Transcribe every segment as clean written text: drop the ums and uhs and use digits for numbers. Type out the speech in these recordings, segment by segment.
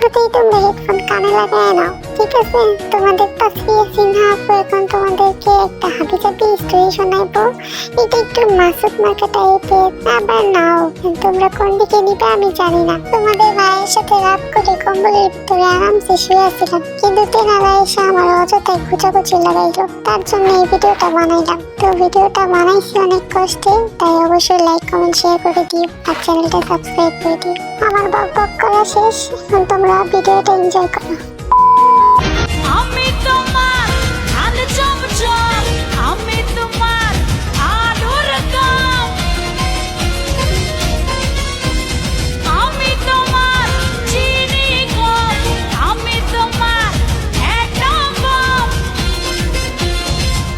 শুরুতেই তোমরা হেডফোন কানে লাগায় নাও, ঠিক আছে? তোমাদের তাসফিয়া সিনহা আপু এখন তোমাদেরকে একটা হাবিজাবি স্টোরি শোনাইবো। এটা একটু মাসুদ মার্কা টাইপের, আবার নাও তোমরা কোন দিকে নিবে আমি জানি না। তোমাদের ভাইয়ের সাথে রাত করে কম্বলের ভিতরে আরামসে শুয়ে আসছিলাম, কিন্তু তেনারা এসে আমার অযথায় খোঁচাখুচি লাগাইলো। তার জন্য এই ভিডিওটা বানাইলাম। তো ভিডিওটা বানাইছি অনেক কষ্টে, তাই অবশ্যই লাইক কমেন্ট শেয়ার করে দিও আর চ্যানেলটা সাবস্ক্রাইব করে দিও। আমার বক বক করা শেষ, এখন তোমরা ভিডিওটা এনজয় করো। আমি তোমার আলো চমচম, আমি তোমার আলোর গাম, আমি তোমার চিনি কম, আমি তোমার অ্যাটম বম।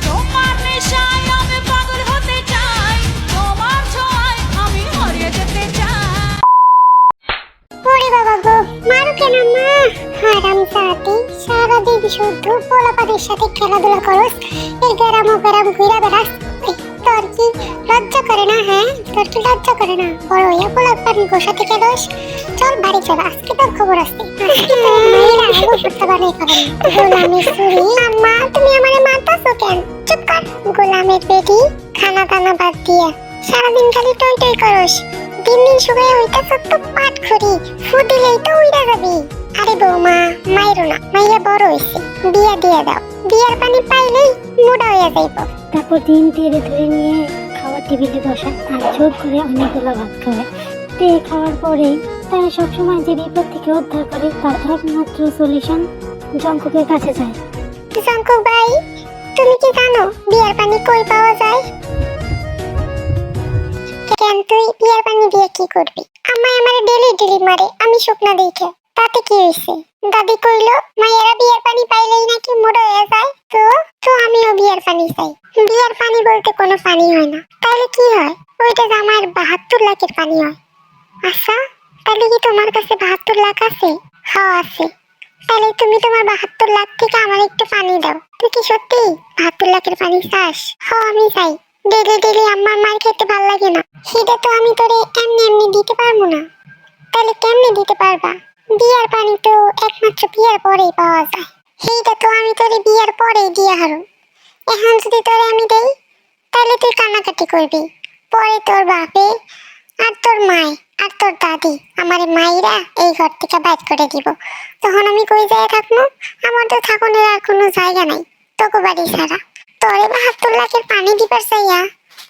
তোমার নেশায় আমি পাগল হতে চাই, তোমার ছোঁয়ায় আমি হারিয়ে যেতে চাই। ওরে বাবা গো, মারো কেন মা? হারাম জাতি, সারাদিন শুধু পোলাপানের সাথে খেলাধুলা করস, এই গ্যারাম ও গ্যারাম ঘুরা বেড়াস। তোর কি লজ্জা করে না? হ্যাঁ, তোর কি লজ্জা করে না? বড় হইয়া পোলাপান গোসাতে খেলোস। চল বাড়ি চল, আজকে তোর খবর আছে। গোলামের চুরি। আম্মা, তুমি আমারে মারতাছো কেন? চুপ কর। গোলামের বেটি, খানা দানা বাদ দিয়া সারাদিন খালি টই টই করস। দিন দিন শুকায় হইতাছ তো পাট খড়ি, ফু দিলেই তো উইড়া যাবি। আরে বৌমা, মাইরো না, মাইয়া বড় হইছে, বিয়া দিয়া দাও। বিয়ার পানি পাইলেই মোটা হইয়া যাইব। তারপর দিন টেনে ধরে নিয়ে খাওয়ার টেবিলে বসা আর জোর করে অনেকগুলো ভাত খাওয়ায়। তে খাওয়ার পরেই তারা সবসময় যে বিপদ থেকে উদ্ধার করে তার একমাত্র সলিউশন জঙ্কুকের কাছে যায়। জঙ্কুক ভাই, তুমি কি জানো বিয়ার পানি কই পাওয়া যায়? কেন তুই বিয়ার পানি দিয়ে কি করবি? আম্মা আমারে ডেলি ডেলি মারে, আমি শুকনা দেখে। তাতে কি হইছে? দাদি কইলো মায়েরা বিয়ার পানি পাইলেই নাকি মোটা হয়ে যায়। তো তো আমিও বিয়ার পানি চাই। বিয়ার পানি বলতে কোনো পানি হয় না, তাহলে কি হয়? ওইটা যে আমার 72 লাখের পানি হয়। আচ্ছা, তাহলে কি তোমার কাছে 72 লাখ আছে? হ্যাঁ আছে। তাহলে তুমি তোমার 72 লাখ থেকে আমার একটু পানি দাও। তুই কি সত্যি 72 লাখের পানি চাস? হ্যাঁ আমি চাই। ডেলি ডেলি আমার মার খেতে ভাল লাগে না, সেটা তো আমি তোরে এমনি এমনি দিতে পারবো না। তাহলে কেমনে দিতে পারবা? বিয়ার পানি তো একমাত্র বিয়ার পরেই পাওয়া যায়, সেইটা তো আমি তোরে বিয়ার পরেই দিয়া হারো। এখন যদি তোরে আমি দেই, তাহলে তুই কান্নাকাটি করবি। পরে তোর বাপে আর তোর মায় আর তোর দাদি আমার মাইরা এই ঘর থেকে বাইর করে দিব। তখন আমি কই যায় থাকবো? আমার তো থাকুনের আর কোনো জায়গা নাই তোকে বাড়ি ছাড়া। তোরে 72 লাখের পানি দিবার চাইয়া,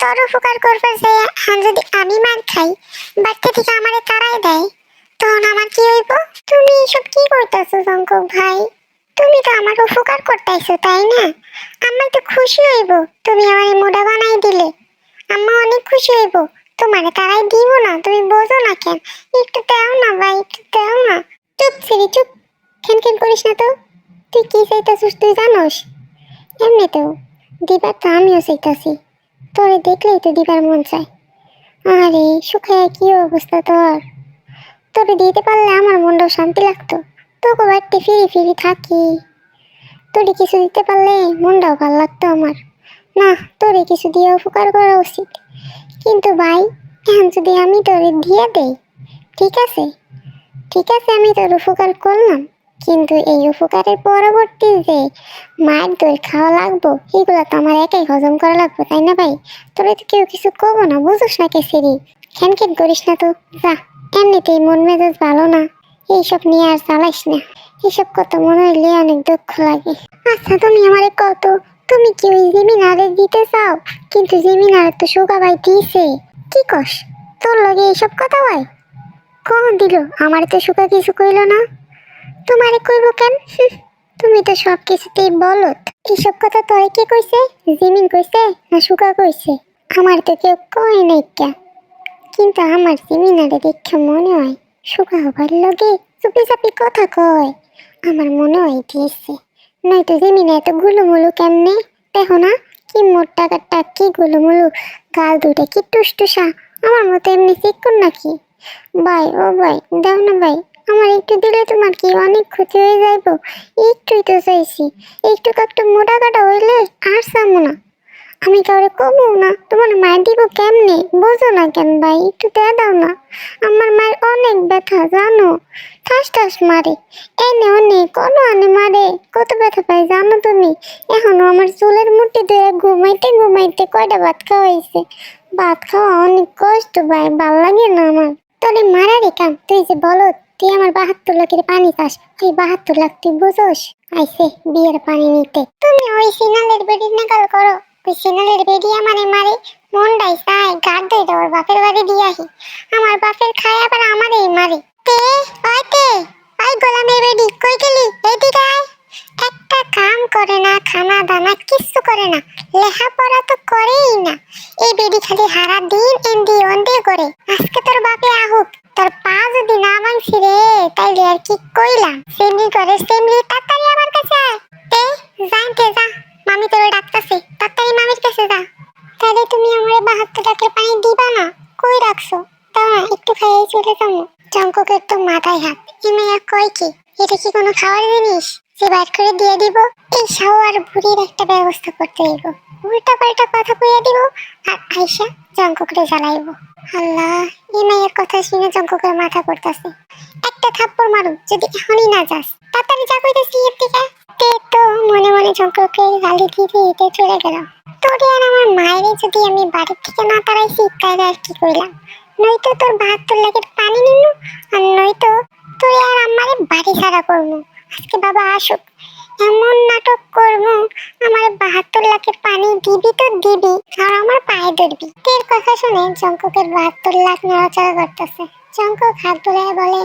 তোর উপকার করবার চাইয়া, আর যদি আমি মার খাই, বাচ্চা থেকে আমারে তাড়াই দেয়, তখন আমার কি হইব? তুমি এসব কি করতেছো জঙ্কুক ভাই? তুমি তো আমার উপকার করতেছো, তাই না? আম্মা তো খুশি হইব তুমি আমারে মোটা বানাই দিলে। আম্মা অনেক খুশি হইব। তোমারে তারাই দিব না, তুমি বোঝো না কেন? একটু দাও না ভাই, একটু দাও না। চুপ সিরি চুপ, খেন করিস না তো। তুই কি চাইতেছিস তুই জানোস? এমনিতেও দিবার তো আমিও চাইতাছি, তোরে দেখলেই তো দিবার মন চায়। আরে সুখায় কি অবস্থা তোর? তোরে দিতে পারলে আমার মনটাও শান্তি লাগতো। তোকে বাড়িতে ফিরি ফিরি থাকি, তোরে কিছু দিতে পারলে মনটাও ভালো লাগতো আমার। না, তোরে কিছু দিয়ে উপকার করা উচিত। কিন্তু ভাই, এখন যদি আমি তোরে দিয়ে দেই, ঠিক আছে ঠিক আছে, আমি তোর উপকার করলাম, কিন্তু এই উপকারের পরবর্তী যে মায়ের দই খাওয়া লাগবো, এগুলো তো আমার একাই হজম করা লাগবো, তাই না ভাই? তোরে তো কেউ কিছু করবো না, বুঝোস না কে সিরি? খেন করিস না তো, যা। এমনিতেই মন মেজাজ ভালো না, এইসব নিয়ে আর চালাইস না। এসব কত মনে হইলে অনেক দুঃখ লাগে। আচ্ছা তুমি আমারে কত, তুমি কি ওই জেমিনারে দিতে চাও? কিন্তু জেমিনারে তো সুগা ভাই দিয়েছে। কি কস? তোর লগে এইসব কথা হয়? কখন দিল? আমার তো সুগা কিছু কইল না। তোমারে কইব কেন? তুমি তো সব কিছুতেই বলত। এইসব কথা তোরে কে কইছে? জিমিন কইছে না সুগা কইছে? আমার তো কেউ কয় নাই কে। কিন্তু আমার জিমিনারে দেখে মনে হয় সুগা হবার লগে চুপি চাপি কথা কয়। আমার মনে হয় দিয়েছে, নয়তো জিমিনা এত গুলুমুলু কেমনে? দেখো না কি মোটা কাটা, কি গুলুমুলু, গাল দুইটা কি টুসটুসা, আমার মতো এমনি চিকন নাকি? ভাই ও ভাই, দাও না ভাই, আমার একটু দিলে তোমার কি অনেক ক্ষতি হয়ে যাইব? একটুই তো চাইছি, একটু মোটা কাটা হইলে আর চামো না। আমি কাউরে কমু না, তোমার মায়ের দিব কেমনে? বোঝো না কেন ভাই? একটু দিয়ে দাও না। আমার মায়ের অনেক ব্যথা জানো, ঠাস ঠাস মারে, এনে অনে কোনো আনে মারে, কত ব্যথা পাই জানো তুমি? এখনো আমার চুলের মুঠি ধরে ঘুমাইতে ঘুমাইতে কয়টা ভাত খাওয়াইছে। ভাত খাওয়া অনেক কষ্ট ভাই, ভাল লাগে না আমার। তোরে মারারে কাম, তুই যে বলো তুই আমার 72 লাখের পানি চাস, ওই 72 লাখ তুই বুঝোস? আইসে বিয়ের পানি নিতে। তুমি ওই সিনালের বেডি নাকাল করো, ওই সিনালের বেডি আমারে মারে, মনটাই চায় গাড় ধরে ওর বাপের বাড়ি দিয়ে আহি। আমার বাপের খায় আবার আমারই মারে। তে ওই গোলামের বেডি কই গেলি? এদিকে আয়। একটা কাম করে না, খানা দানা কিচ্ছু করে না, লেখাপড়া তো করেই না। এই বেডি খালি হারা দিন এন্দি ওন্দি করে। আজকে তোর বাপে আহুক, তোর পা যদি না ভাঙছি রে তাইলে আর কি কইলাম। সেমনি করে সেমনি, তাড়াতাড়ি আমার কাছে আয়। তে যাইতে যা, মামি তোরে ডাকতাছে, তাড়াতাড়ি মামির কাছে যা। তাহলে তুমি আমারে 72 লাখের পানি দিবা না? কই রাখছো? দাও না, একটু খাইয়ে চলে যাবো। জঙ্ককের তো মাথায় হাত, ইমেয়া কয় কি এটা কি কোনো খাওয়ার জিনিস যে বাইর করে দিয়ে দিব? এই শাওয়ার বুড়ির একটা ব্যবস্থা করতে দিব, উল্টা পাল্টা কথা কইয়া দিব আর আইসা জঙ্ককরে জ্বালাইব। আল্লাহ, এই মেয়ের কথা শুনে জঙ্ককের মাথা করতেছে। একটা থাপ্পড় মারুক যদি এখনই না যাস। তাড়াতাড়ি যা কইতেছি এর দিকে। তে তো মনে মনে জঙ্ককে গালি দিয়ে হেঁটে চলে গেল। তোরে আর আমার মায়ের যদি আমি বাড়ির থেকে না তাড়াইছি তাইলে আর কি কইলাম? নয়তো তোর 72 লাখের পানি নিব, আর নয়তো তুই আর আমারে বাড়ি ছাড়া করবো। আজকে বাবা আসুক, এমন নাটক করবো, আমার 72 লাখের পানি দিবি তো দিবি, আর আমার পায়ে ধরবি। তের কথা শুনে জঙ্ককের 72 লাখ নড়াচড়া করতেছে। জঙ্কক হাত ধরে বলে,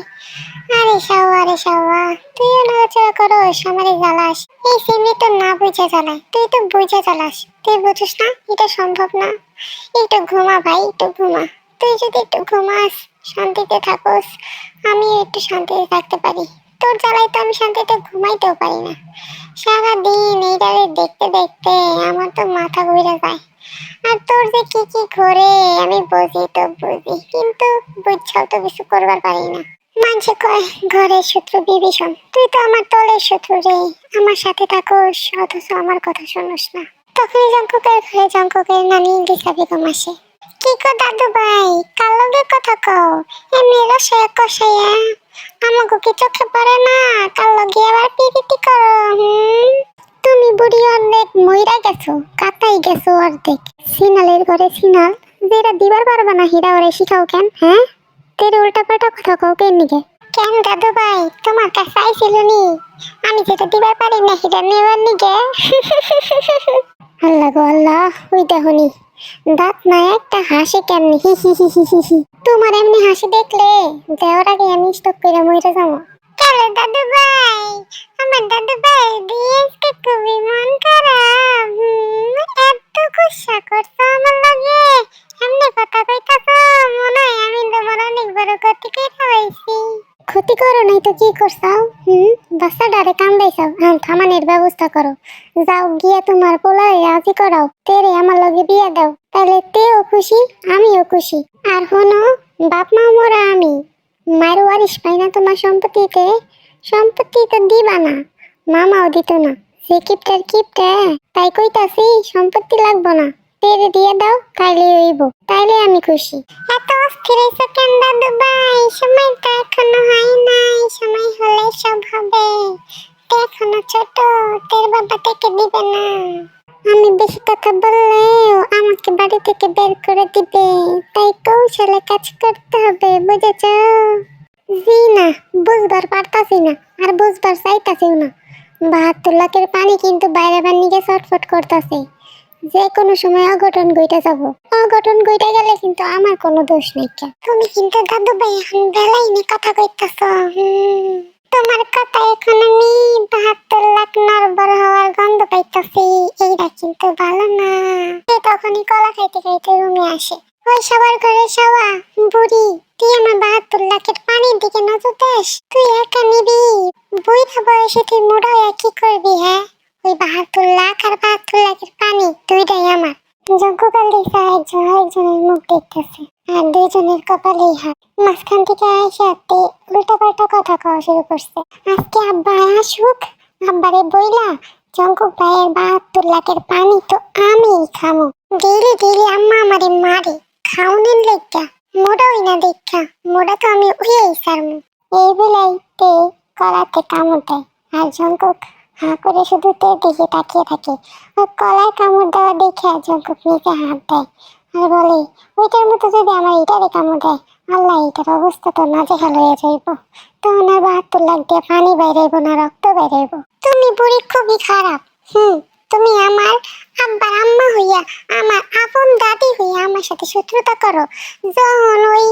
আরে শাওয়া তুইও নড়াচড়া করস, আমারে জ্বালাস। এই সিমনি তো না বুঝে জ্বালায়, তুই তো বুঝে জ্বালাস। তুই বুঝিস না এটা সম্ভব না। একটু ঘুমা ভাই, একটু ঘুমা। তুই যদি একটু ঘুমাস, শান্তিতে থাকোস, আমিও একটু শান্তিতে থাকতে পারি। তোর জ্বালায় তো আমি শান্তিতে ঘুমাইতেও পারি না। সারাদিন এইটারে দেখতে দেখতে আমার তো মাথা ঘুরে যায়। আর তোর যে কি কি ঘরে আমি বুঝি তো বুঝি, কিন্তু বুঝছাও তো কিছু করবার পারি না। মানুষে কয় ঘরের শত্রু বিভীষণ, তুই তো আমার তলের শত্রু রে। আমার সাথে থাকোস অথচ আমার কথা শোনোস না। তখনই জঙ্ককের ঘরে জঙ্ককের নানি লিসা বেগম আসে। কি কো দাদু ভাই, কার লগে কথা কও? এমনি রসায়া কষাইয়া আমাকে কি চোখে পড়ে না? কার লগে আবার পিরিতি করো? তুমি বুড়ি অর্ধেক মইরা গেছো, কাটাই গেছো অর্ধেক। সিনালের ঘরে সিনাল, যেটা দিবার পারবা না হীরা ওরে শিখাও কেন? হ্যাঁ, তেরে উল্টা পাল্টা কথা কও কেন নিকে? কেন দাদু ভাই, তোমার কাছে আইছিল নি আমি যেটা দিবার পারি না হীরা নেবার নিকে? আল্লাহ গো আল্লাহ, ওই দেখনি দাঁত না একটা হাসি কেমনি, হি হি হি হি হি হি। তোমার এমনি হাসি দেখলে দেওয়ার আগে আমি স্টক করে মরে যাবো। চলো দাদু ভাই, আমার দাদু ভাই দিয়ে আজকে খুবই মন খারাপ। এত গুসা করছো আমার লগে, এমনি কথা কইতাছো, মনে হয় আমি তোমার অনেক বড় ক্ষতি করে ফেলাইছি। ক্ষতি করো নাই তো কি করছাও? বাচ্চাটারে কামড়াইছাও, থামানোর ব্যবস্থা করো। যাও গিয়া তোমার পোলারে রাজি করাও, তেরে আমার লগে বিয়ে দাও, তাহলে তেও খুশি আমিও খুশি। আর হনো, বাপ মা মোরা আমি, মায়ের ওয়ারিশ পাই না তোমার সম্পত্তিতে, সম্পত্তি তো দিবা না, মামাও দিত না। যে কিপটার কিপটা, তাই কইতাছি সম্পত্তি লাগবো না, তেরে দিয়ে দাও, তাইলে হইব, তাইলে আমি খুশি। এত অস্থির হইছো কেন দাদু ভাই? সময়টা এখনো হয় নাই, সময় হলে সব হবে। তে এখনো ছোট, তের বাবা থেকে দিবে না। আমি বেশি কথা বললেও আমাকে বাড়ি থেকে বের করে দিবে, তাই কৌশলে কাজ করতে হবে, বুঝেছ? জি না, বুঝবার পারতাছি না, আর বুঝবার চাইতাছিও না। 72 লাখের পানি কিন্তু বাইরে বানিয়ে ছটফট করতেছে, যে কোনো সময় অঘটন ঘটে যাব। অঘটন ঘটে গেলে কিন্তু আমার কোনো দোষ নেই। তুমি কিন্তু দাদু ভাই এখন বেলাই নিয়ে কথা কইতাছ। তোমার কথা এখন আমি 72 লাখ নড়বড় হওয়ার গন্ধ পাইতাছি, এইটা কিন্তু ভালো না। তখনই কলা খাইতে খাইতে রুমে আসে। ওই সবার ঘরে সবা বুড়ি, তুই আমার 72 লাখের পানির দিকে নজর দেস? তুই একা নিবি? বুড়া বয়সে তুই মোড়া হয়ে কি করবি? হ্যাঁ, ওই 72 লাখ আর 72 লাখের পানি দুইটাই আমার। যজ্ঞকাল দিশা একজন আরেকজনের মুখ দেখতেছে, আর দুইজনের কপালেই হাত। মাঝখান থেকে আইসাতে উল্টা পাল্টা কথা কওয়া শুরু করছে। আজকে আব্বা আসুক, আব্বারে বইলা জঙ্কুক ভাইয়ের 72 লাখের পানি তো আমি খামো। ডেইলি ডেইলি আম্মা আমারে মারে খাওনের লেগা, মোড়া হই না দেখা, মোড়া তো আমি হইয়াই সারমু। এই বেলাইতে কলাতে কামড় দেয় আর জঙ্কুক হাঁ করে শুধু তে দিকে তাকিয়ে থাকে। ওই কলায় কামড় দেওয়া দেখে জঙ্কুক নিচে হাত দেয় আর বলে, ওইটার মতো যদি আমার এটারে কামড় দেয়, আল্লাহ এটার অবস্থা তো নাজেহাল হয়ে যাইব। তখন আর 72 লাখ দিয়ে পানি বাইরাইব না রক্ত বাইরাইব। তুমি বুড়ি খুবই খারাপ। তুমি আমার আব্বার আম্মা হইয়া, আমার আপন দাদি হইয়া আমার সাথে শত্রুতা করো। যখন ওই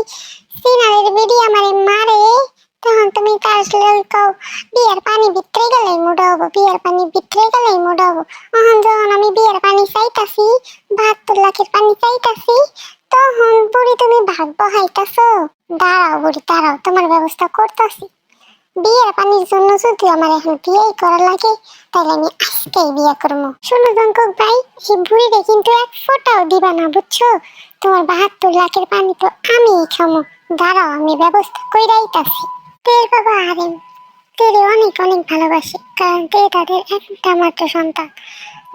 সিনারের বেডি আমারে মারে, তখন তুমি তার কও বিয়ার পানি ভিতরে গেলেই মোটা হবো, বিয়ার পানি ভিতরে গেলেই মোটা হবো। যখন আমি বিয়ার পানি চাইতাছি, 72 লাখের পানি চাইতাছি, তখন বুড়ি তুমি ভাগ বহাইতাছো। দাঁড়াও বুড়ি দাঁড়াও, তোমার ব্যবস্থা করতেছি। বিয়ের পানির জন্য যদি আমার এখন বিয়েই করা লাগে, তাহলে আমি আজকেই বিয়ে করবো। শোনো জঙ্কুক ভাই, এই বুড়িরে কিন্তু এক ফোঁটাও দিবা না, বুঝছো? তোমার 72 লাখের পানি তো আমিই খামো। দাঁড়াও, আমি ব্যবস্থা কইরাইতাছি। তের বাবা আরেম তেরে অনেক অনেক ভালোবাসে, কারণ তে তাদের একটা মাত্র সন্তান।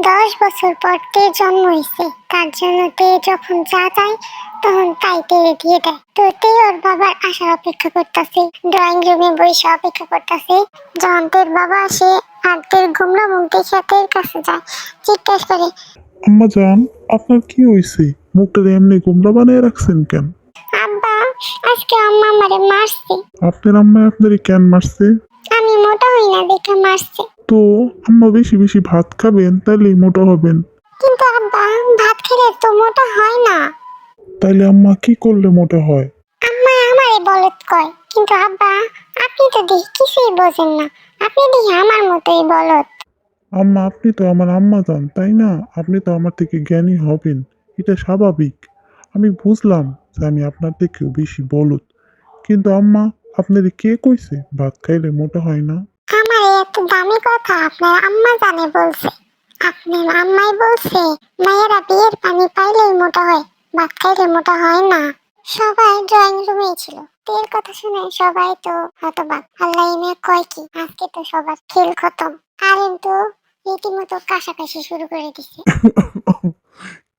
10 বছর পর তে জন্ম হয়েছে, তার জন্য তে যখন যা চায় তখন তাই তেরে দিয়ে দেয়। তো তে ওর বাবার আসার অপেক্ষা করতেছে, ড্রয়িং রুমে বসে অপেক্ষা করতেছে। যখন তের বাবা আসে আর তের গুমরা মুখ দেখে তের কাছে যায়, জিজ্ঞেস করে, আম্মা জান, আপনার কি হয়েছে? মুখটা এমনি গোমড়া বানিয়ে রাখছেন কেন? আব্বা আজকে আম্মা আমারে মারছে। আপনার আম্মা আপনারে কেন মারছে? আমি মোটা হই না দেখে মারছে। তো আম্মা বেশি বেশি ভাত খাবেন, তাইলেই মোটা হবেন। কিন্তু আব্বা ভাত খেলে তো মোটা হয় না। তাইলে আম্মা কি করলে মোটা হয়? আম্মা আমারে বলদ কয়, কিন্তু আব্বা আপনি তো দেখি কিছুই বোঝেন না, আপনি দেখি আমার মতোই বলদ। আম্মা, আপনি তো আমার আম্মা জান, তাই না? আপনি তো আমার থেকে জ্ঞানী হবেন, এটা স্বাভাবিক। আমি বুঝলাম যে আমি আপনার থেকেও বেশি বলদ, কিন্তু আম্মা, আপনার কে কইছে ভাত খাইলে মোটা হয় না? আমার এত দামি কথা আপনার আম্মা জানে বলছে। আপনার আম্মাই বলছে মায়েরা বিয়ের পানি পাইলেই মোটা হয়, ভাত খাইলে মোটা হয় না। সবাই ড্রয়িং রুমেই ছিল। তের কথা শুনে সবাই তো হতবাক। আল্লাহ ইমে কয় কি, আজকে তো সবার খেল খতম। আরেন তো রীতিমতো কাশাকাশি শুরু করে দিছে।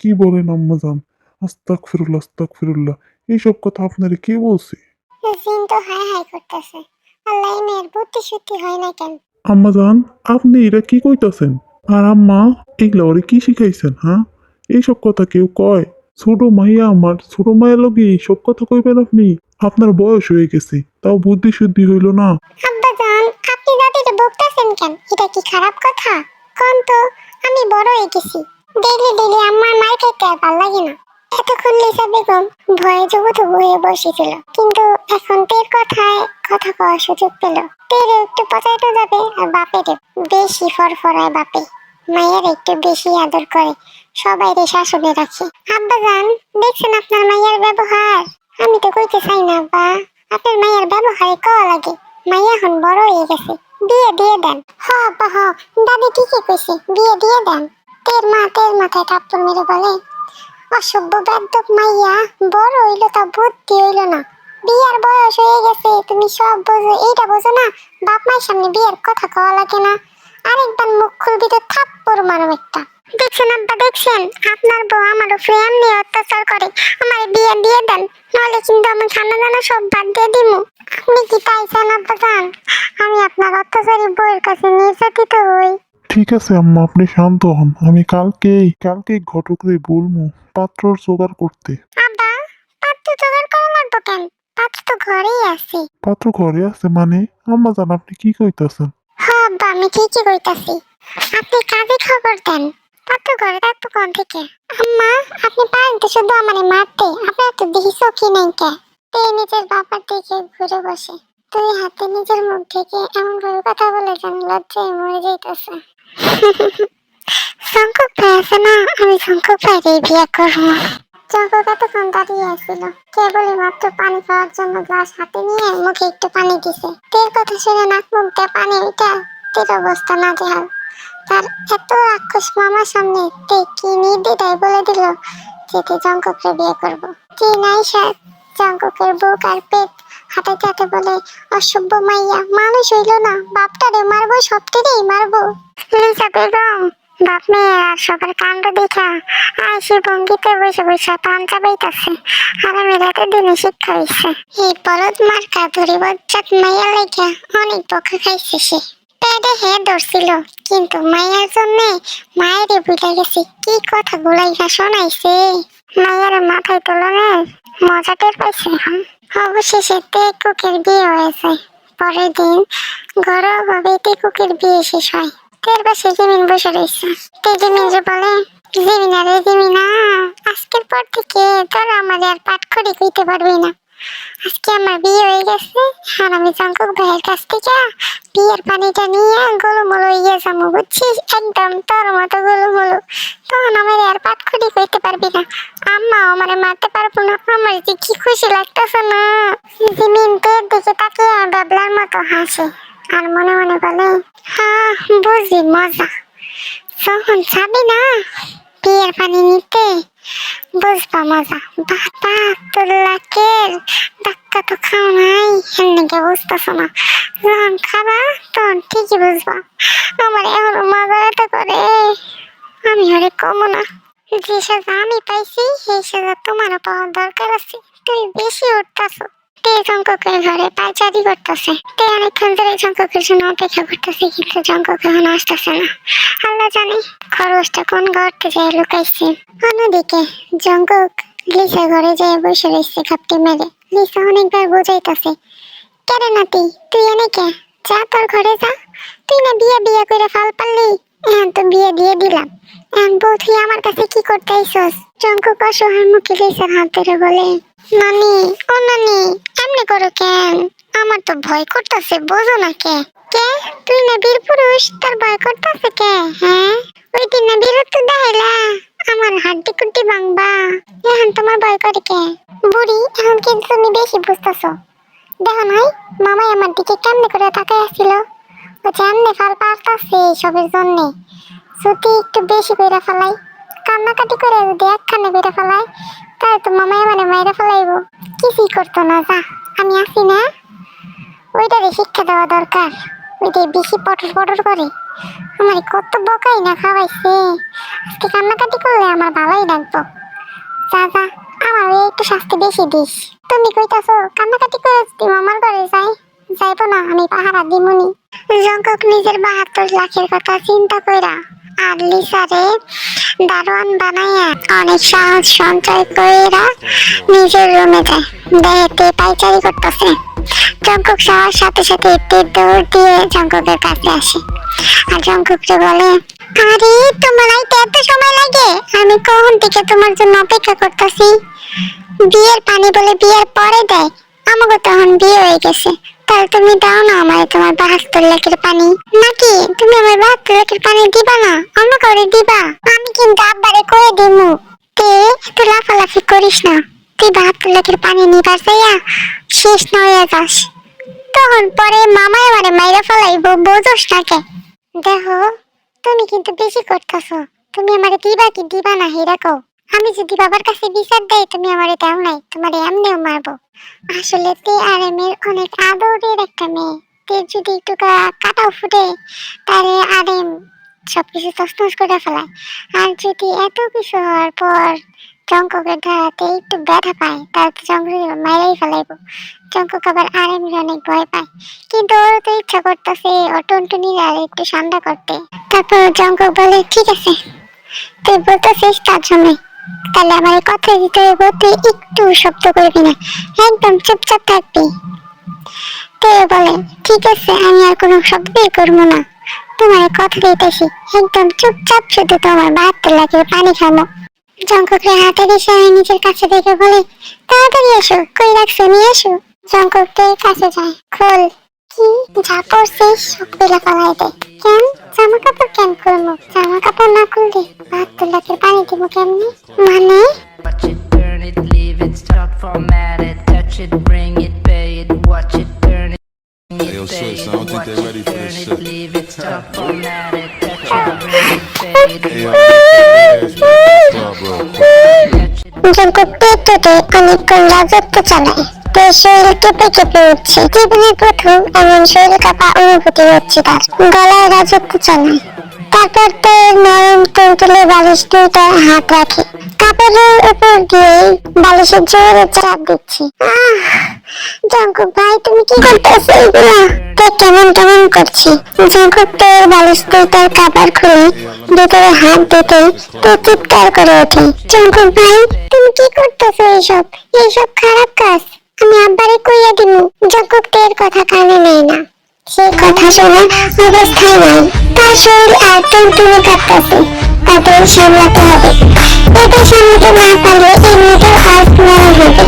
কি বলেন আম্মা জান? আস্তাগফিরুল্লাহ, আস্তাগফিরুল্লাহ। এইসব কথা আপনারে কে বলছে? জিন তো হাই হাই করতেছে। আল্লাহ মেয়ের বুদ্ধি শুদ্ধি হয় না কেন? আম্মা জান, আপনি এটা কি কইতাছেন? আর আম্মা, এগুলা ওরে কি শিখাইছেন? হ্যাঁ, এইসব কথা কেউ কয়? ছোট মাইয়া আমার, ছোট মায়ের লগে এইসব কথা কইবেন আপনি? আপনার বয়স হয়ে গেছে, তাও বুদ্ধি শুদ্ধি হইল না। আব্বা জান, আপনি দাদিকে বকতেছেন কেন? এটা কি খারাপ কথা? কোন তো আমি বড় হয়ে গেছি, ডেইলি ডেইলি আমার মার খেতে আর ভাল লাগে না। এতক্ষণ লিসা বেগম ভয়ে জবুথবু হয়ে বসেছিল, কিন্তু এখন তের কথায় কথা কওয়ার সুযোগ পেল। তের একটু পচাইতে যাবে আর বাপের বেশি ফরফরায় বাপে, মায়ের একটু বেশি আদর করে, সবাই রে শাসনে রাখে। আব্বা জান, দেখছেন আপনার মায়ের ব্যবহার? আমি তো কইতে চাই না আব্বা, আপনার মায়ের ব্যবহারে কওয়া লাগে। মাইয়া এখন বড় হয়ে গেছে, বিয়ে দিয়ে দেন। হ আব্বা হ, দাদি ঠিকই কইছে, বিয়ে দিয়ে দেন। তের মাথায় থাপ্পড় মেরে বলে, অসভ্য বেদ্যপ মাইয়া, বড় হইলো তা বুদ্ধি হইলো না। বিয়ার বয়স হয়ে গেছে, তুমি সব বোঝো, এইটা বোঝো না? বাপ মায়ের সামনে বিয়ের কথা কওয়া লাগে না। আরেকবার মুখ খুলবি তো থাপ্পড় মারো একটা। দেখছেন আব্বা, দেখছেন আপনার বউ আমার উপরে এমনি অত্যাচার করে। আমার বিয়ে দিয়ে দেন, নাহলে কিন্তু আমি খানা দানা সব বাদ দিয়ে দিমু। আপনি কি তাই চান আব্বা জান? আমি আপনার অত্যাচারী বউয়ের কাছে নির্যাতিত হই? ঠিক আছে আম্মা, আপনি শান্ত হন। আমি কালকেই ঘটকরে বলবো পাত্রর জোগাড় করতে। আব্বা, পাত্র জোগাড় করা লাগবে কেন? পাত্র তো ঘরেই আছে। পাত্র ঘরে আছে মানে? আম্মা জান, আপনি কি কইতাছেন? হ্যাঁ আব্বা, আমি ঠিকই কইতাছি। আপনি কাজে খবর দেন, পাত্র ঘরে থাকবো কোন থেকে? আম্মা, আপনি পারেন তো শুধু আমারে মারতে, আপনার তো দেখি চোখই নেই কে? তুই নিজের বাবার দিকে ঘুরে বসে, তুই হাতে নিজের মুখ থেকে এমন ভাবে কথা বলে যেন লজ্জায় মরে যাইতেছে। শঙ্কর ভাই আছে না, আমি শঙ্কর ভাইকে বিয়ে করবো। শঙ্কর এতক্ষণ দাঁড়িয়ে আসছিল, কেবলই মাত্র পানি খাওয়ার জন্য গ্লাস হাতে নিয়ে মুখে একটু পানি দিছে। তের কথা শুনে নাক মুখ দিয়ে পানি উঠা তের অবস্থা নাজেহাল। তার এত রাক্ষস মামার সামনে তে কি নির্দ্বিধায় বলে দিল যে তে জঙ্কককে বিয়ে করবো। কি নাই স্যার, জঙ্কুকের বুক আর পেট হাঁটাতে হাঁটে বলে, অসভ্য মাইয়া, মানুষ হইল না, বাপটারে মারবো, সবটারেই মারবো। লিসা বেগম বাপ মেয়ে আর সবার কাণ্ড দেখা আইসি ভঙ্গিতে বসে বসে পান চাবাইতেছে। আর আমি রাতে দিনে শিক্ষা হয়েছে। এই বলদ মার্কা ধরে বজ্জাত মাইয়া লেগে অনেক বকা খাইছে সে। পেটে হে ধরছিল, কিন্তু মাইয়ার জন্য মায়েরে ভুলে গেছি। কি কথা গুলাইয়া শোনাইছে, মাইয়ার মাথায় তোলনের মজা টের পাইছে এখন। অবশেষে টেকুকের বিয়ে হয়েছে। পরের দিন ঘরোয়াভাবে টেকুকের বিয়ে শেষ হয়। তের পাশে জিমিন বসে রয়েছে। জিমিন যে বলে, জিমিনা রে জিমিনা, আজকের পর থেকে তোরা আমাদের আর পাঠ করে কইতে পারবি না। আজকে আমার বিয়ে হয়ে গেছে, আর আমি জঙ্কুক ভাইয়ের কাছ থেকে বিয়ের পানিটা নিয়ে গোলুমোলু ইয়ে যাবো, বুঝছিস? একদম তোর মতো গোলুমোলু। তখন আমার আর পাঠ করে কইতে পারবি না। আম্মা আমারে মারতে পারবো না। আমার যে কি খুশি লাগতেছে না। জিমিন তের দিকে তাকিয়ে বাবলার মতো হাসে আর মনে মনে বলে, হ্যাঁ বুঝি মজা। যখন যাবি না বিয়ের পানি নিতে, বুঝবা মজা। বাবা তোর লাকের ধাক্কা তো খাও নাই, এমনিকে বুঝতেছ না। যখন খাবা তখন ঠিকই বুঝবা। আমার এখন মজা এত করে, আমি হরে কমো না। যে সাজা আমি পাইছি সেই সাজা তোমারও পাওয়ার দরকার আছে। তুই বেশি উঠতেছ। তে জঙ্কুকের ঘরে পায়চারি করতেছে। তে অনেকক্ষণ ধরে জঙ্কুকের জন্য অপেক্ষা করতেছে, কিন্তু জঙ্কুক এখন আসতেছে না। আল্লাহ জানে খরচটা কোন ঘরতে যায় লুকাইছে। অন্যদিকে জঙ্কুক লিসার ঘরে যেয়ে বসে রয়েছে খাপটি মেরে। লিসা অনেকবার বোঝাইতেছে, কেরে নাতি তুই এনে কে, যা তোর ঘরে যা। তুই না বিয়ে বিয়ে করে ফাল পারলি, এখন তো বিয়ে দিয়ে দিলাম। এখন বউ তুই আমার কাছে কি করতে আইসস? জঙ্কুক অসহায় মুখে লিসার হাত ধরে বলে, নানি ও নানি এমনি করো কেন? আমার তো ভয় করতেছে, বোঝো না কে? কে তুই না বীর পুরুষ, তোর ভয় করতেছে কে? হ্যাঁ ওই দিন না বীরত্ব দেখাইলা, আমার হাড্ডি কুড্ডি ভাঙবা, এখন তোমার ভয় করে কে? বুড়ি এখন কিন্তু তুমি বেশি বুঝতেছো। দেখো নাই মামাই আমার দিকে কেমনে করে তাকাই আসছিল। ও যে এমনি ফাল পারতাছে সবের জন্যে। যদি একটু বেশি করে ফেলাই, কান্নাকাটি করে যদি একখানে করে ফেলাই, তাই তো মামাই মানে মাইরা ফেলাইবো। কিছুই করতো না, যা আমি আসি না। ওইটারে শিক্ষা দেওয়া দরকার। ওইটাই বেশি পটর পটর করে, আমার কত বকাই না খাওয়াইছে। আজকে কান্নাকাটি করলে আমার ভালোই লাগতো। যা যা আমার ওই একটু শাস্তি বেশি দিস। তুমি কইতাছো কান্নাকাটি করে যদি মামার ঘরে যাই, যাইবো না, আমি পাহারা দিমুনি। জঙ্কুক নিজের 72 লাখের কথা চিন্তা কইরা আর লিসারে দারোয়ান বানাইয়া অনেক সাহস সঞ্চয় কইরা নিজের রুমে যায়। দেখতে পাইচারি করতেছে। জঙ্কুক যাওয়ার সাথে সাথে দৌড় দিয়ে জঙ্কুকের কাছে আসে আর জঙ্কুককে বলে, আরে তোমার আইতে এত সময় লাগে? আমি কখন থেকে তোমার জন্য অপেক্ষা করতেছি। বিয়ের পানি বলে বিয়ের পরে দেয়, আমাকে তখন বিয়ে হয়ে গেছে। তাহলে তুমি দাও না আমায় তোমার 72 লাখের পানি। নাকি তুমি আমার 72 লাখের পানি দিবা না, অন্য কাউরে দিবা? আমি কিন্তু আব্বারে কয়ে দিমু। তে একটু লাফালাফি করিস না। তুই 72 লাখের পানি নিবার যাইয়া শেষ না হইয়া যাস, তখন পরে মামাই আমারে মাইরা ফেলাইবো, বোঝোস না কে? দেখো তুমি কিন্তু বেশি করতেছ। তুমি আমারে দিবা কি দিবা না হেরা কও। আমি যদি বাবার কাছে বিচার দেই তুমি আমারে দাও নাই, তোমারে এমনিও মারবো। আসলে তে আর এর অনেক আদরের একটা মেয়ে। তে যদি একটু কাটাও ফুটে তাহলে আরেম সবকিছু তছনছ করে ফেলায়। আর যদি এত কিছু হওয়ার পর জঙ্কুকের ধারাতে একটু ব্যথা পায়, তাহলে তো জঙ্কুক মাইরাই ফেলাইবো। জঙ্কুক আবার আরেমের অনেক ভয় পায়, কিন্তু ওর তো ইচ্ছা করতেছে ও টুনটুনির আর একটু ঠান্ডা করতে। তারপর জঙ্কুক বলে, ঠিক আছে তুই বলতেছিস তার জন্য, তাহলে আমার কথা দিতে হইব, তুই একটু শব্দ করবি না, একদম চুপচাপ থাকবি। তো বলে, ঠিক আছে আমি আর কোনো শব্দ বের করবো না, তোমার কথা দিতেছি, একদম চুপচাপ শুধু তোমার 72 লাখের পানি খাবো। জঙ্কুকরে হাতে দিশায় নিজের কাছে দেখে বলে, তাড়াতাড়ি এসো, কই রাখছো নিয়ে এসো। জঙ্কুকের কাছে যায়, খোল। কি যা করছিস সব বেলা ফেলাই দে। কেন জামা কাপড় কেন করবো? জামা কাপড় না করলে 72 লাখের পানি দিব কেমনি? মানে Watch it, turn it, leave it, start, format it, touch it, bring it, pay it, watch it, turn it, Hey, yo, sis, I don't think they're ready for turn this it, shit. leave it, start, format it, touch it, bring it, pay it, Hey, yo, ass back to the club real quick. touch it, Jungkook পেটে অনেকক্ষণ রাজত্ব চালায়। তার শরীর কেঁপে কেঁপে উঠছে। জীবনের প্রথম এমন শরীর কাঁপা অনুভূতি হচ্ছে তার। গলায় রাজত্ব চালায়। তারপর তার নরম তুলতুলে বালিশ দুইটা হাত রাখে। কাপড়ের উপর দিয়ে বালিশের জোরে চাপ দিচ্ছে। জঙ্কুক ভাই, তুমি কি করতেছো এগুলা? তে কেমন কেমন করছে। জঙ্কুক তোর বালিশ দুইটার কাপড় খুলে ভিতরে হাত দিতে তো চিৎকার করে ওঠে। জঙ্কুক ভাই, তুমি কি করতেছো এইসব? এইসব খারাপ কাজ। আমি আব্বারে কইয়া দিমু। জঙ্কুক তের কথা কানে নেয় না। সে কথা শোনা অবস্থায় নাই। তার শরীর আর টুনটুনি কাঁপতেছে। তাদের সামলাতে হবে। এদের সামলাতে না পারলে এমনিতেও আজ মরা হবে।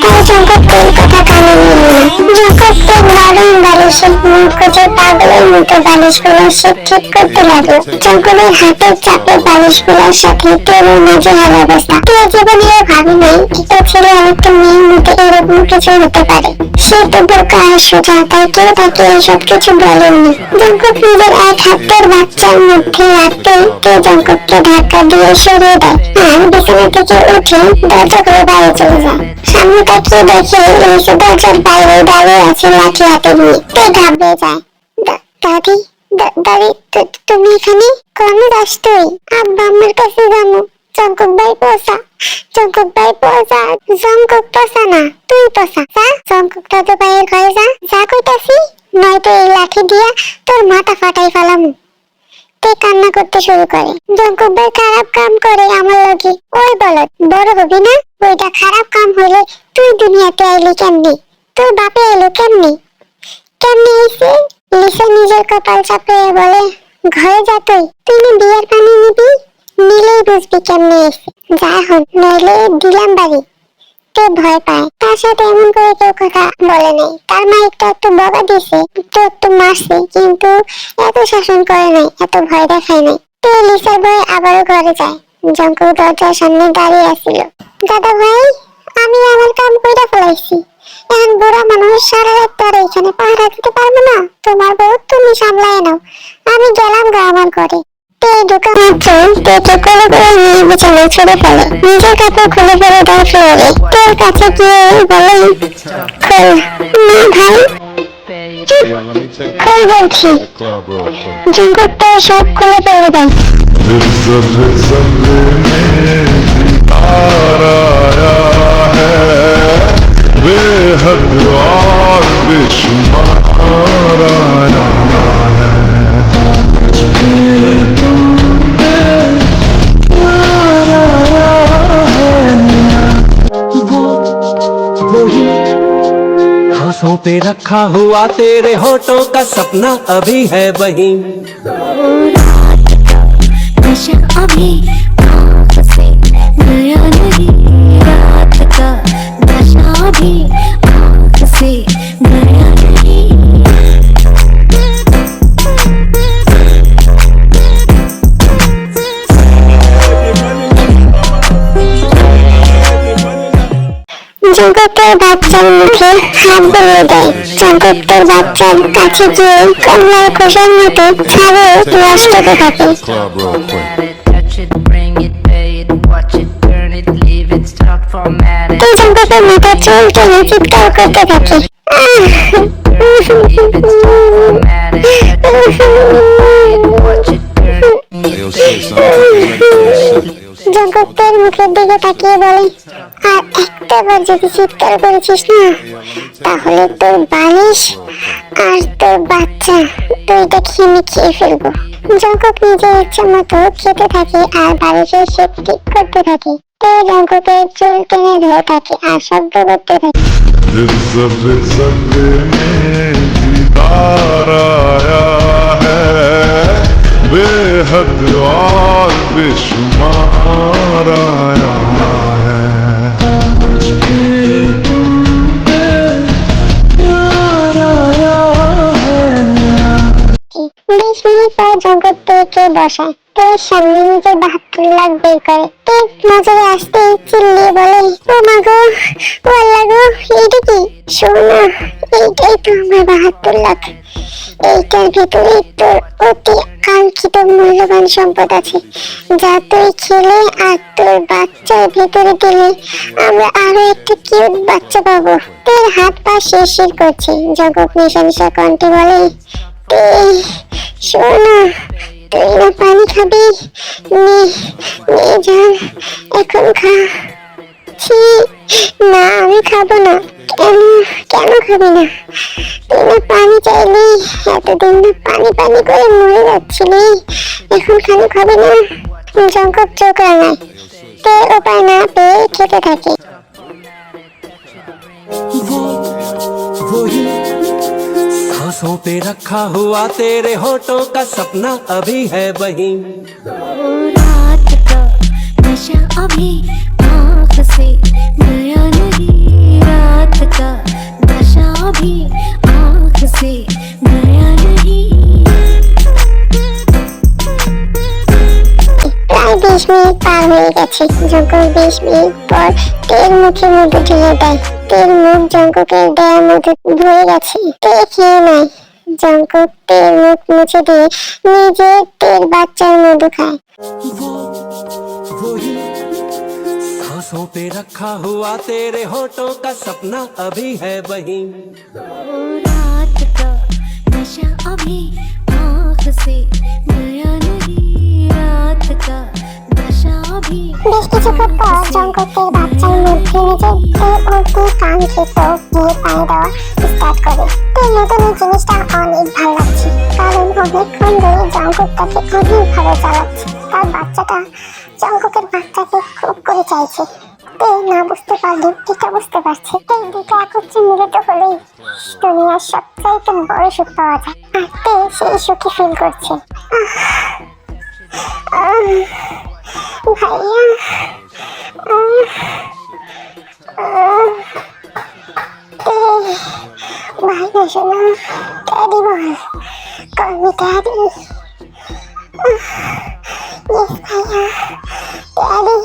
তাই জঙ্কুকের কথা কানে নিল না। জঙ্কুকের নরম বালিশের মুখ খুঁজে পাগলের মতো বালিশগুলো সে ঠিক করতে লাগলো। জঙ্কুকের হাতের চাপে বালিশগুলোর সাথে টেনের মাঝে হার অবস্থা। কেউ জীবনেও ভাবি নাই একটা ছেলে আর একটা মেয়ের মধ্যে এরকম কিছু হতে পারে। সে তো বোকা আর সোজা, তাই কেউ তাকে এইসব কিছু বলেননি। জঙ্কুক নিজের এক হাতের বাচ্চার মধ্যে রাখতেই কেউ জঙ্কুককে ধাক্কা দিয়ে সরিয়ে দেয় আর বিছানা থেকে উঠে দরজা করে বাইরে চলে যায়। সামনে তাকিয়ে দেখে লিসা দরজার বাইরে দাঁড়িয়ে আছে লাঠি হাতে নিয়ে। তে ঘাবড়ে যায়। দাদি, দাদি, তুমি এখানে? কোন যাস তুই? আব্বা আমার কাছে যাবো। জঙ্কুক ভাই পোষা। জঙ্কুক ভাই পোষা। জঙ্কুক পোষা না, তুই পোষা। যা জঙ্কুক দাদু ভাইয়ের ঘরে যা। যা কইতাছি, নয়তো এই লাঠি দিয়া তোর মাথা ফাটাই ফেলামু। তে কান্না করতে শুরু করে। জঙ্কুক ভাই খারাপ কাম করে আমার লগে। ওই বলদ, বড় হবি না? ওইটা খারাপ কাম হলে তুই দুনিয়াতে আইলি কেমনি? তোর বাপে এলো কেমনি? কেমনি আইছে? লিসা নিজের কপাল চাপড়ে বলে, ঘরে যা তুই। তুই না বিয়ার পানি নিবি? নিলেই বুঝবি কেমনি আইছে। যা হন, নইলে দিলাম বাড়ি। তে ভয় পায়। তার সাথে এমন করে কেউ কথা বলে নাই। তার মা একটু বকা দিছে, একটু মারছে, কিন্তু এত শাসন করে নাই, এত ভয় দেখায় নাই। তে লিসার ভয়ে আবারও ঘরে যায়। জঙ্কুক দরজার সামনে দাঁড়িয়ে আছিল। দাদা ভাই, আমি আমার কাম কইরা ফেলাইছি। এখন বুড়া মানুষ সারা রাত তোর এখানে পাহারা দিতে পারবো না। তোমার বউ তুমি সামলায় নাও। আমি গেলাম গা আমার ঘরে। তে ঢোকা মাত্র তেকে কোলে করে নিয়ে বিছানায় ছড়ে ফেলে। নিজের কাপড় খুলে ফেলে দেয় ফ্লোরে। তের কাছে গিয়ে বলে, খোল। না ভাই, Yeah, let me take খোল বলছি। the club real quick. Jungkook তো সব খুলে ফেলে দেয়। बेहद और बेशुमार आया हाथों पे रखा हुआ तेरे होठों का सपना अभी है वही। नशा अभी आँख से गया नहीं, रात का नशा भी आँख से गया नहीं। জঙ্কুকের বাচ্চার মুখে হাত বুলিয়ে দেয়। জঙ্কুকের বাচ্চার কাছে গিয়ে কমলার খোসার মতো ছাড়ে রস খেতে থাকে। Club real quick. Touch it, bring it, pay it, watch it, turn it, leave it, start format it. তুই জঙ্কুকের মাথা চুল টেনে চিৎকার করতে থাকে। Hey, yo, sis, I don't think they're ready for this shit. জঙ্কুকের মুখের দিকে তাকিয়ে বলে, আর একটাবার যদি চিৎকার করেছিস না, তাহলে তোর বালিশ আর তোর বাচ্চা দুইটা খেয়ে খেয়ে ফেলবো। জঙ্কুক নিজের ইচ্ছা মতো খেতে থাকে আর বালিশের শেপ ঠিক করতে থাকে। তো জঙ্কুকের চুল টেনে ধরে থাকে আর শব্দ করতে থাকে। इस सदे में दीदार आया है, बेहद और बेशुमार आया है। बीस मिनट पर जंकुक কে বসায়। তের সামনে নিজের 72 লাখ বের করে। তে নজরে আসতে চিল্লিয়ে বলে, ও মা গো, ও আল্লাহ গো, এইটা কি? শোনো, এইটাই তো আমার 72 লাখ। এইটার ভিতরে তোর অতি কাঙ্ক্ষিত মূল্যবান সম্পদ আছে, যা তুই খেলে আর তোর বাচ্চার ভেতরে দিলে আমরা আরো একটা কিউট বাচ্চা পাবো। তোর হাত পা শিরশির করছে। জগৎ নিশা কণ্ঠে বলে, শোনো, তুই না পানি খাবি? নে নে জান, এখন খা। ছি, না আমি খাবো না। কেন কেন খাবি না? তুই না পানি চাইলি, এতদিন না পানি পানি করে মরে যাচ্ছিলি, এখন কেন খাবি না? জঙ্কক চোখ রাঙায়, তোর উপায় না পেয়ে খেতে থাকে। वही सांसों पे रखा हुआ तेरे होठों का सपना अभी है वही। रात का नशा अभी आँख से गया नहीं, रात का नशा अभी आँख से गया नहीं। প্রায় 20 মিনিট পার হয়ে গেছে। জঙ্কক 20 মিনিট পর তের মুখে মধু ঢেলে দেয়। তের মুখ জঙ্ককের দেয়া মধু ভরে গেছে। তে খেয়ে নেয়। জঙ্কক তের মুখ মুছে দিয়ে নিজে তের বাচ্চার মধু খায়। वही सांसों पे रखा हुआ तेरे होठों का सपना अभी है वही। रात का नशा अभी आँख से गया नहीं, रात का नशा अभी। বেশ কিছুক্ষণ পর জঙ্ককের বাচ্চার মধ্যে নিজে অতি কাঙ্ক্ষিত বিয়ে পানি দেওয়া স্টার্ট করে। তো নতুন এই জিনিসটা অনেক ভালো লাগছে, কারণ অনেকক্ষণ ধরে জঙ্কক তাকে অনেক ভালো চালাচ্ছে। তার বাচ্চাটা জঙ্ককের বাচ্চাকে খুব করে চাইছে। তে না বুঝতে পারলেও এটা বুঝতে পারছে, এই দুটো একত্রে মিলিত হলেই দুনিয়ার সবচাইতে বড় সুখ পাওয়া যায়। আর তে সেই সুখী ফিল করছে। ভাইয়া, ভাইয়া শোনো, ড্যাডি বল, কল মি ড্যাডি। ইয়েস ভাইয়া, daddy.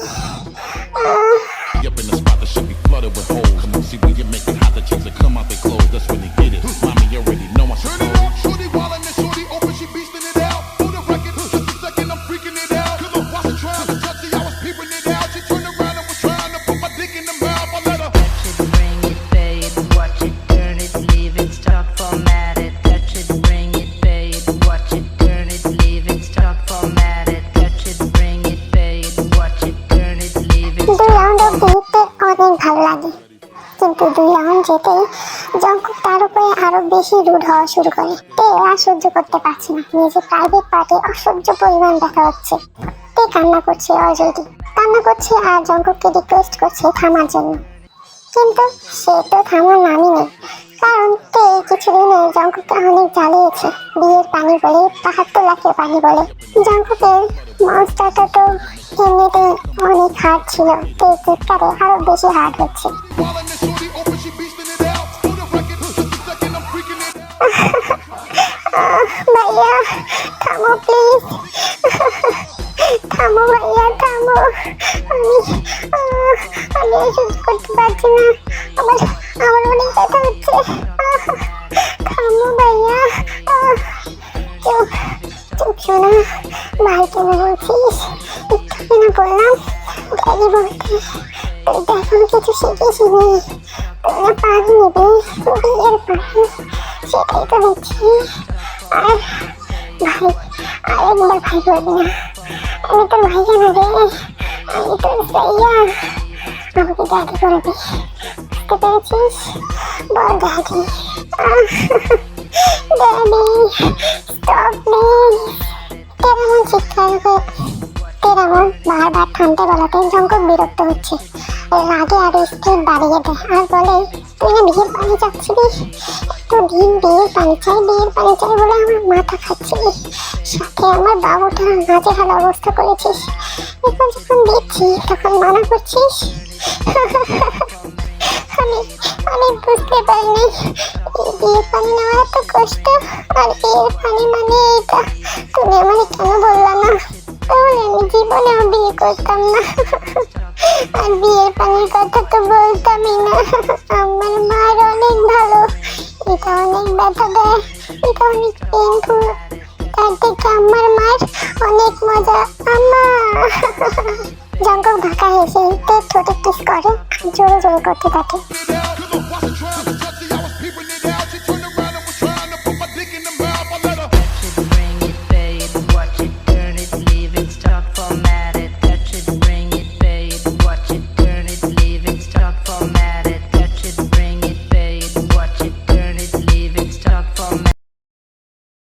Up in the spot that should be flooded with holes. Come on, see when you make it hot, the chicks that come out they clothes. That's when they get it. Mommy already know I should. Turn it on, shorty wildin' and shorty open, she beastin' it out. For the record, just a second, I'm freaking it out. Cause I wasn't trying to touch it, I was peeping it out. She turned around and was trying to put my dick in the mouth. I let her. Touch it, bring it, pay it, watch it, turn it, leave it, start, format it. Touch it, bring it, pay it, watch it, turn it, leave it, start, format it. Touch it, bring it, pay it, watch it, turn it, leave it. 2 round অব্দি অনেক ভালো লাগে, কিন্তু 2 round যেতে Jungkook তার উপরে আরো বেশি রুড হওয়া শুরু করে। তে আর সহ্য করতে পারছে না, নিজে প্রাইভেট পার্টে অসহ্য পরিমাণ দেখা হচ্ছে। তে কান্না করছে, অলরেডি কান্না করছে আর জঙ্কুককে রিকোয়েস্ট করছে থামার জন্য, কিন্তু সে তো থামার নামই নেই। কারণ তে কিছুদিনে জঙ্কুককে অনেক জ্বালিয়েছে, বিয়ের পানি বলে, 72 লাখের পানি বলে। জঙ্কুকের মনস্টারটা তো এমনিতেই অনেক হার্ড ছিল, তে চিৎকারে আরো বেশি হার্ড হচ্ছে। Wildin' and shorty open, she beastin' it out. For the record, just a second, I'm freaking it out. ভাইয়া থামো প্লিজ, থামো ভাইয়া থামো, আমি সহ্য করতে পারছি না, আমার অনেক ব্যথা হচ্ছে। থামো ভাইয়া, চুপ চুপ শোনা, ভাইকে না বলছিস, একটু না বললাম ড্যাডি বলতে, তুই তো এখনো কিছু শিখিসনি, তুই না পানি নেবে, বিয়ের পানি, সেটাই তো হচ্ছে। আর ভাই, আরেকবার ভাই বলবি না, আমি তোর ভাইয়া না রে, আমি তোর ভাইয়া, আমাকে ড্যাডি বলবি, বুঝতে পেরেছিস? বল ড্যাডি, ড্যাডি স্টপ প্লিজ। তেরামন চিৎকার করে, তেরামন বারবার থামতে বলাতে জঙ্কুক বিরক্ত হচ্ছে, রাগে আরো স্পিড বাড়িয়ে দেয় আর বলে, তুই না বিয়ের পানি চাচ্ছিলি, এতদিন বিয়ের পানি চাই বিয়ের পানি চাই বলে আমার মাথা খাচ্ছিলি, সাথে আমার বাবুটা নাজেহাল অবস্থা করেছিস, এখন যখন দিচ্ছি তখন মানা করছিস। আমি বুঝতে পারিনি এই বিয়ের পানি নেওয়া এত কষ্ট, আর বিয়ের পানি মানে এটা, তুমি আমাকে কেন বললা না? তাহলে আমি জীবনেও বিয়ে করতাম না, আর বিয়ের পানির কথা তো বলতামই না। আমার মার অনেক ভালো, এটা অনেক ব্যথা দেয়, এটা অনেক পেইনফুল। তার থেকে আমার মার অনেক মজা। আম্মা জঙ্গল ঢাকা হেসে ঠোঁটে কিস করে, জোরে জোরে করতে থাকে।